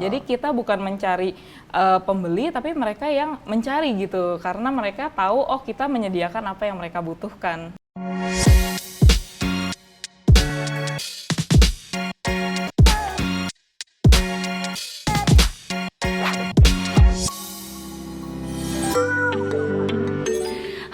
Jadi kita bukan mencari pembeli, tapi mereka yang mencari gitu. Karena mereka tahu, oh kita menyediakan apa yang mereka butuhkan.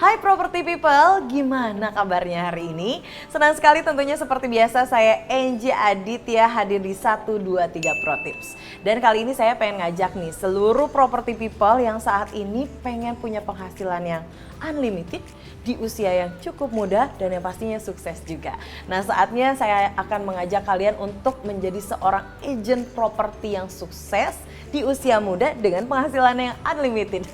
Hai Property People, gimana kabarnya hari ini? Senang sekali tentunya seperti biasa saya Angie Aditya hadir di 1, 2, 3 Pro Tips. Dan kali ini saya pengen ngajak nih seluruh Property People yang saat ini pengen punya penghasilan yang unlimited di usia yang cukup muda dan yang pastinya sukses juga. Nah saatnya saya akan mengajak kalian untuk menjadi seorang agent properti yang sukses di usia muda dengan penghasilan yang unlimited.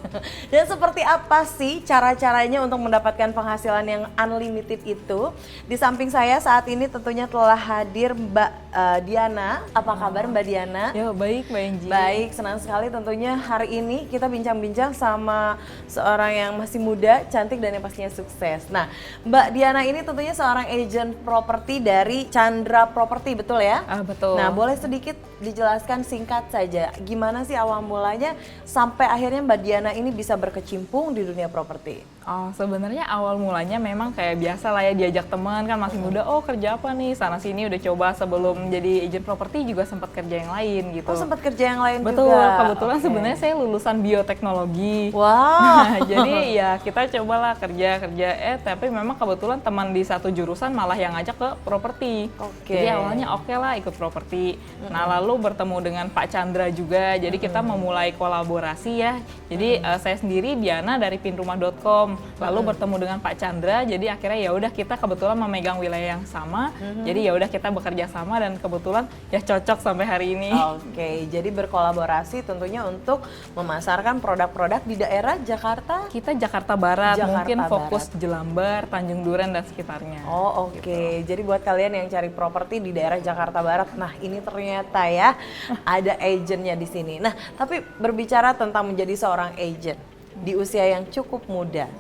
Dan seperti apa sih cara-caranya untuk mendapatkan penghasilan yang unlimited itu? Di samping saya saat ini tentunya telah hadir Mbak Diana. Apa kabar Mbak Diana? Ya baik Mbak Angie. Baik, senang sekali tentunya hari ini kita bincang-bincang sama seorang yang masih muda, cantik dan yang pastinya sukses. Nah, Mbak Diana ini tentunya seorang agent properti dari Chandra Property, betul ya? Betul. Nah, boleh sedikit dijelaskan singkat saja, gimana sih awal mulanya sampai akhirnya Mbak Diana ini bisa berkecimpung di dunia properti? Oh, sebenarnya awal mulanya memang kayak biasa lah ya, diajak teman kan masih muda, oh kerja apa nih, sana sini udah coba sebelum jadi agent properti juga sempat kerja yang lain gitu. Oh sempat kerja yang lain Betul, juga? kebetulan sebenarnya saya lulusan bioteknologi. Wow. Nah, jadi ya kita cobalah kerja, tapi memang kebetulan teman di satu jurusan malah yang ngajak ke properti. Jadi awalnya oke lah ikut properti. Nah lalu bertemu dengan Pak Chandra juga, jadi kita memulai kolaborasi ya. Jadi saya sendiri Diana dari pinrumah.com. Lalu bertemu dengan Pak Chandra, jadi akhirnya ya udah kita kebetulan memegang wilayah yang sama, jadi ya udah kita bekerja sama dan kebetulan ya cocok sampai hari ini. Oke, jadi berkolaborasi tentunya untuk memasarkan produk-produk di daerah Jakarta. Kita Jakarta Barat, mungkin fokus Barat. Jelambar, Tanjung Duren dan sekitarnya. Oh oke, jadi buat kalian yang cari properti di daerah Jakarta Barat, nah ini ternyata ya ada agentnya di sini. Nah, tapi berbicara tentang menjadi seorang agent di usia yang cukup muda.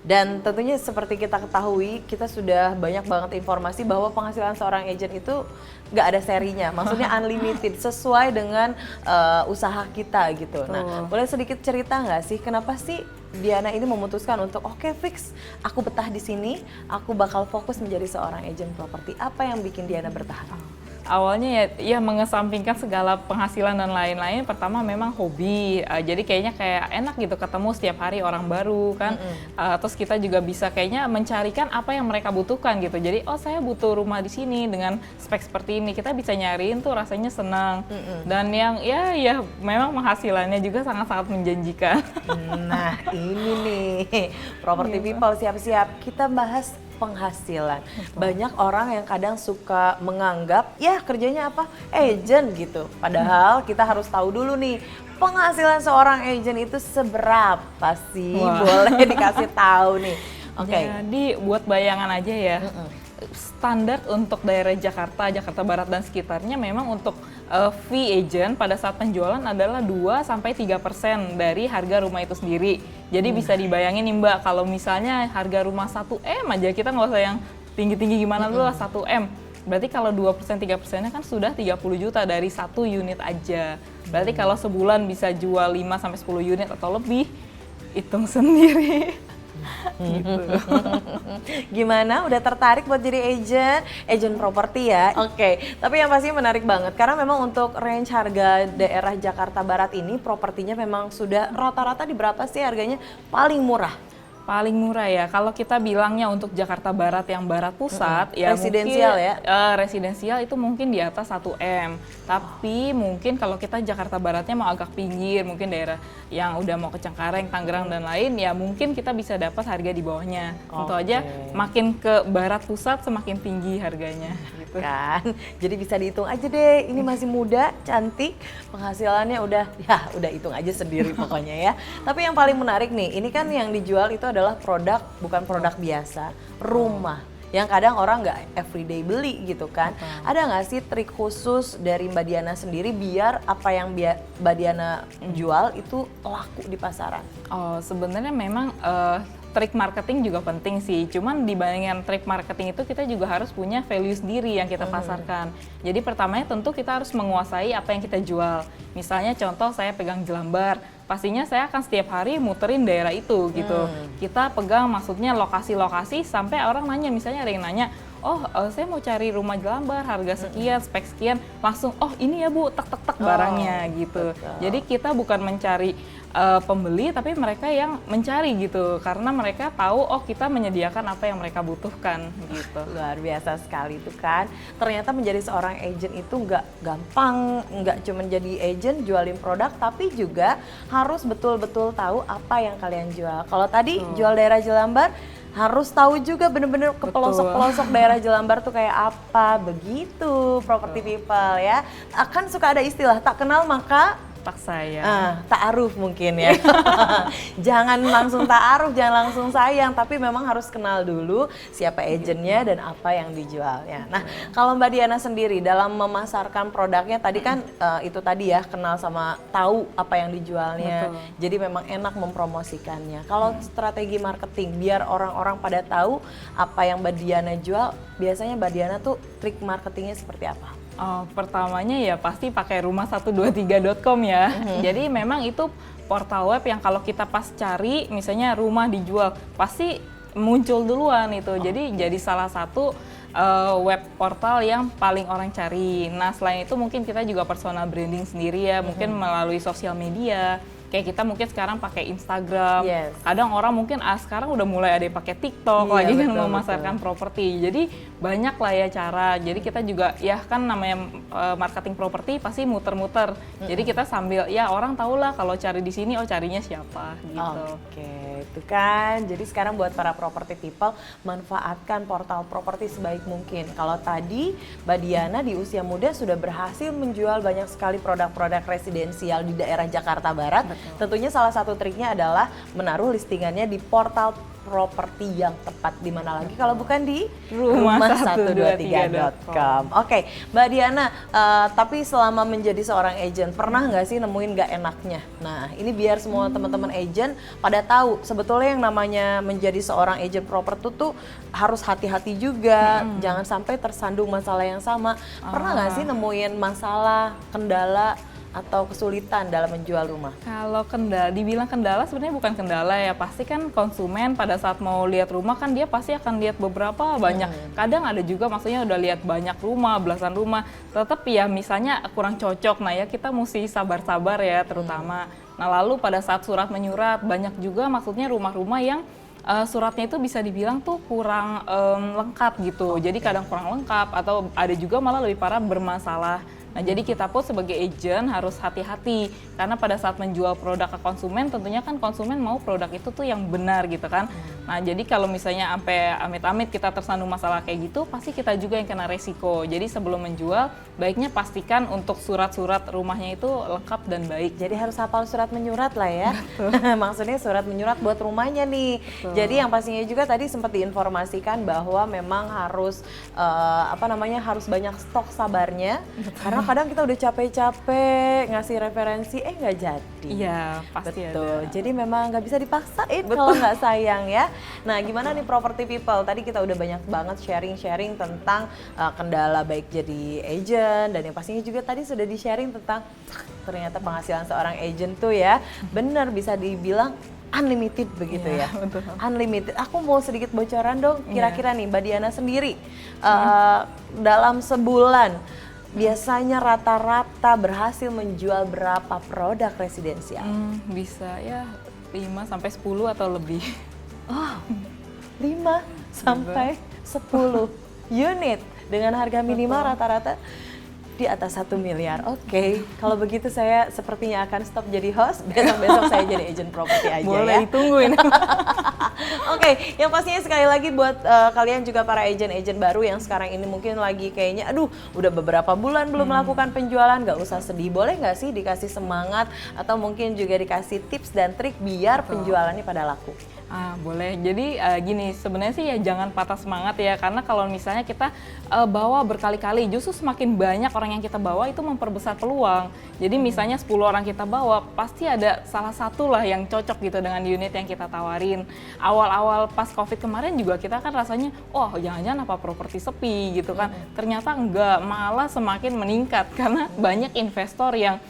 Dan tentunya seperti kita ketahui, kita sudah banyak banget informasi bahwa penghasilan seorang agent itu nggak ada serinya, maksudnya unlimited, sesuai dengan usaha kita gitu. Nah, boleh sedikit cerita nggak sih, kenapa sih Diana ini memutuskan untuk oke, fix, aku betah di sini, aku bakal fokus menjadi seorang agent properti. Apa yang bikin Diana bertahan? Awalnya ya mengesampingkan segala penghasilan dan lain-lain, pertama memang hobi, jadi kayaknya kayak enak gitu ketemu setiap hari orang baru kan, terus kita juga bisa kayaknya mencarikan apa yang mereka butuhkan gitu. Jadi oh saya butuh rumah di sini dengan spek seperti ini, kita bisa nyariin tuh, rasanya senang. Dan yang ya memang penghasilannya juga sangat-sangat menjanjikan. Nah ini nih Property People, siap-siap kita bahas penghasilan. Banyak orang yang kadang suka menganggap ya kerjanya apa, agent gitu. Padahal kita harus tahu dulu nih penghasilan seorang agent itu seberapa sih. Boleh dikasih tahu nih. Oke. Jadi buat bayangan aja ya. Standar untuk daerah Jakarta, Jakarta Barat dan sekitarnya memang untuk fee agent pada saat penjualan adalah 2-3% dari harga rumah itu sendiri. Jadi bisa dibayangin nih Mbak, kalau misalnya harga rumah 1M aja, kita nggak usah yang tinggi-tinggi gimana dulu lah, 1M. Berarti kalau 2%-3%-nya kan sudah 30 juta dari satu unit aja. Berarti kalau sebulan bisa jual 5-10 unit atau lebih, hitung sendiri. Gitu. Gimana? Udah tertarik buat jadi agent properti ya? Oke, tapi yang pasti menarik banget karena memang untuk range harga daerah Jakarta Barat ini propertinya memang sudah rata-rata di berapa sih harganya paling murah? Paling murah ya, kalau kita bilangnya untuk Jakarta Barat yang barat pusat, ya residensial mungkin, ya? Residensial itu mungkin di atas 1M. Tapi mungkin kalau kita Jakarta Baratnya mau agak pinggir, mungkin daerah yang udah mau ke Cengkareng, Tangerang dan lain, ya mungkin kita bisa dapat harga di bawahnya. Tentu aja makin ke barat pusat semakin tinggi harganya. Gitu. Kan, jadi bisa dihitung aja deh. Ini masih muda, cantik, penghasilannya udah hitung aja sendiri pokoknya ya. Tapi yang paling menarik nih, ini kan yang dijual itu adalah produk, bukan produk biasa, rumah. Yang kadang orang nggak everyday beli gitu kan. Ada nggak sih trik khusus dari Mbak Diana sendiri biar apa yang Mbak Diana jual itu laku di pasaran? Oh, sebenarnya memang trik marketing juga penting sih. Cuman dibandingkan trik marketing itu kita juga harus punya value sendiri yang kita pasarkan. Jadi pertamanya tentu kita harus menguasai apa yang kita jual. Misalnya contoh saya pegang Jelambar, pastinya saya akan setiap hari muterin daerah itu gitu. Kita pegang maksudnya lokasi-lokasi sampai orang nanya, misalnya ada yang nanya, saya mau cari rumah Jelambar, harga sekian, spek sekian, langsung, ini ya Bu, tek barangnya gitu. Betul. Jadi kita bukan mencari pembeli, tapi mereka yang mencari gitu, karena mereka tahu, kita menyediakan apa yang mereka butuhkan gitu. Luar biasa sekali itu kan. Ternyata menjadi seorang agent itu nggak gampang, nggak cuma jadi agent jualin produk, tapi juga harus betul-betul tahu apa yang kalian jual. Kalau tadi jual daerah Jelambar, harus tahu juga bener-bener ke pelosok-pelosok daerah Jelambar tuh kayak apa, begitu property people ya. Akan suka ada istilah tak kenal maka Tak sayang. ta'aruf mungkin ya. Jangan langsung ta'aruf, jangan langsung sayang, tapi memang harus kenal dulu siapa agennya dan apa yang dijualnya. Nah, kalau Mbak Diana sendiri dalam memasarkan produknya tadi kan itu tadi ya, kenal sama tahu apa yang dijualnya. Betul. Jadi memang enak mempromosikannya. Kalau strategi marketing biar orang-orang pada tahu apa yang Mbak Diana jual, biasanya Mbak Diana tuh trik marketingnya seperti apa? Pertamanya ya pasti pakai rumah123.com ya. Jadi memang itu portal web yang kalau kita pas cari misalnya rumah dijual pasti muncul duluan itu. Jadi salah satu web portal yang paling orang cari. Nah, selain itu mungkin kita juga personal branding sendiri ya, mungkin melalui sosial media. Kayak kita mungkin sekarang pakai Instagram, kadang orang mungkin sekarang udah mulai ada yang pakai TikTok lagi kan memasarkan properti. Jadi banyak lah ya cara. Jadi kita juga ya kan namanya marketing properti pasti muter-muter. Jadi kita sambil ya orang tahu lah kalau cari di sini carinya siapa gitu. Oke, itu kan. Jadi sekarang buat para property people manfaatkan portal properti sebaik mungkin. Kalau tadi Mbak Diana di usia muda sudah berhasil menjual banyak sekali produk-produk residensial di daerah Jakarta Barat. Tentunya salah satu triknya adalah menaruh listingannya di portal properti yang tepat, di mana lagi kalau bukan di rumah123.com. Oke, Mbak Diana, tapi selama menjadi seorang agent pernah nggak sih nemuin nggak enaknya? Nah, ini biar semua teman-teman agent pada tahu sebetulnya yang namanya menjadi seorang agent properti tuh harus hati-hati juga, jangan sampai tersandung masalah yang sama. Pernah nggak sih nemuin masalah, kendala atau kesulitan dalam menjual rumah? Kalau dibilang kendala sebenarnya bukan kendala ya, pasti kan konsumen pada saat mau lihat rumah kan dia pasti akan lihat beberapa banyak. Kadang ada juga maksudnya udah lihat banyak rumah, belasan rumah, tetap ya misalnya kurang cocok. Nah ya kita mesti sabar-sabar ya terutama. Nah lalu pada saat surat menyurat banyak juga maksudnya rumah-rumah yang suratnya itu bisa dibilang tuh kurang lengkap gitu. Jadi kadang kurang lengkap atau ada juga malah lebih parah bermasalah. Nah, jadi kita pun sebagai agent harus hati-hati karena pada saat menjual produk ke konsumen tentunya kan konsumen mau produk itu tuh yang benar gitu kan. Nah, jadi kalau misalnya sampai amit-amit kita tersandung masalah kayak gitu, pasti kita juga yang kena resiko. Jadi sebelum menjual, baiknya pastikan untuk surat-surat rumahnya itu lengkap dan baik. Jadi harus hafal surat menyurat lah ya. Maksudnya surat menyurat buat rumahnya nih. Betul. Jadi yang pastinya juga tadi sempat diinformasikan bahwa memang harus harus banyak stok sabarnya. Betul. Karena kadang kita udah capek-capek ngasih referensi, nggak jadi. Iya, pasti betul. ada. Jadi memang nggak bisa dipaksain kalau nggak sayang ya. Nah, gimana nih property people? Tadi kita udah banyak banget sharing-sharing tentang kendala baik jadi agent, dan yang pastinya juga tadi sudah di-sharing tentang ternyata penghasilan seorang agent tuh ya bener bisa dibilang unlimited begitu ya. Betul. Unlimited. Aku mau sedikit bocoran dong. Kira-kira nih Mbak Diana sendiri dalam sebulan biasanya rata-rata berhasil menjual berapa produk residensial? Bisa ya 5 sampai 10 atau lebih. 5 sampai 10 unit dengan harga minimal rata-rata di atas 1 miliar. Oke, kalau begitu saya sepertinya akan stop jadi host. Besok-besok saya jadi agent properti aja. Boleh ya. ditungguin. Oke, yang pastinya sekali lagi buat kalian juga para agent-agent baru yang sekarang ini mungkin lagi kayaknya udah beberapa bulan belum melakukan penjualan, nggak usah sedih. Boleh nggak sih dikasih semangat atau mungkin juga dikasih tips dan trik biar penjualannya pada laku? Boleh. Jadi gini, sebenarnya sih ya jangan patah semangat ya, karena kalau misalnya kita bawa berkali-kali, justru semakin banyak orang yang kita bawa itu memperbesar peluang. Jadi misalnya 10 orang kita bawa, pasti ada salah satu lah yang cocok gitu dengan unit yang kita tawarin. Awal-awal pas COVID kemarin juga kita kan rasanya, oh jangan-jangan apa properti sepi gitu kan. Ternyata enggak, malah semakin meningkat karena banyak investor yang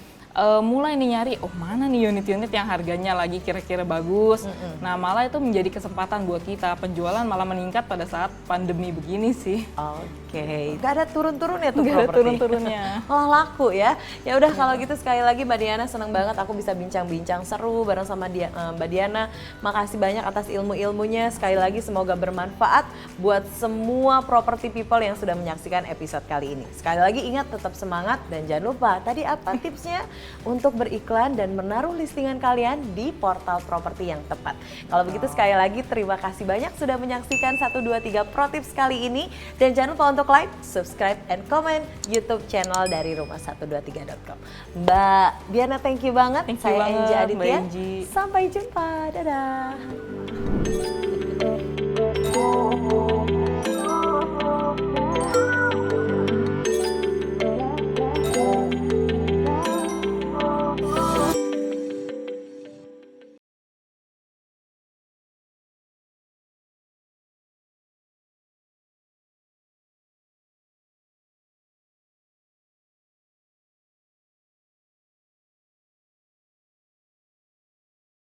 mulai nih nyari, oh mana nih unit-unit yang harganya lagi kira-kira bagus. Nah malah itu menjadi kesempatan buat kita, penjualan malah meningkat pada saat pandemi begini sih. Oke, gak ada turun-turunnya tuh Nggak ada properti. turun-turunnya. Malah laku ya. Ya udah kalau gitu sekali lagi Mbak Diana, seneng banget aku bisa bincang-bincang seru bareng sama Mbak Diana. Makasih banyak atas ilmu-ilmunya. Sekali lagi semoga bermanfaat buat semua property people yang sudah menyaksikan episode kali ini. Sekali lagi ingat tetap semangat dan jangan lupa tadi apa tipsnya untuk beriklan dan menaruh listingan kalian di portal properti yang tepat. Kalau begitu sekali lagi terima kasih banyak sudah menyaksikan 123 Pro Tips kali ini dan jangan lupa untuk like, subscribe, and comment YouTube channel dari rumah123.com. Mbak Diana, thank you banget. Thank you Saya banget, Enji Mbak Aditya. Enji. Sampai jumpa. Dadah.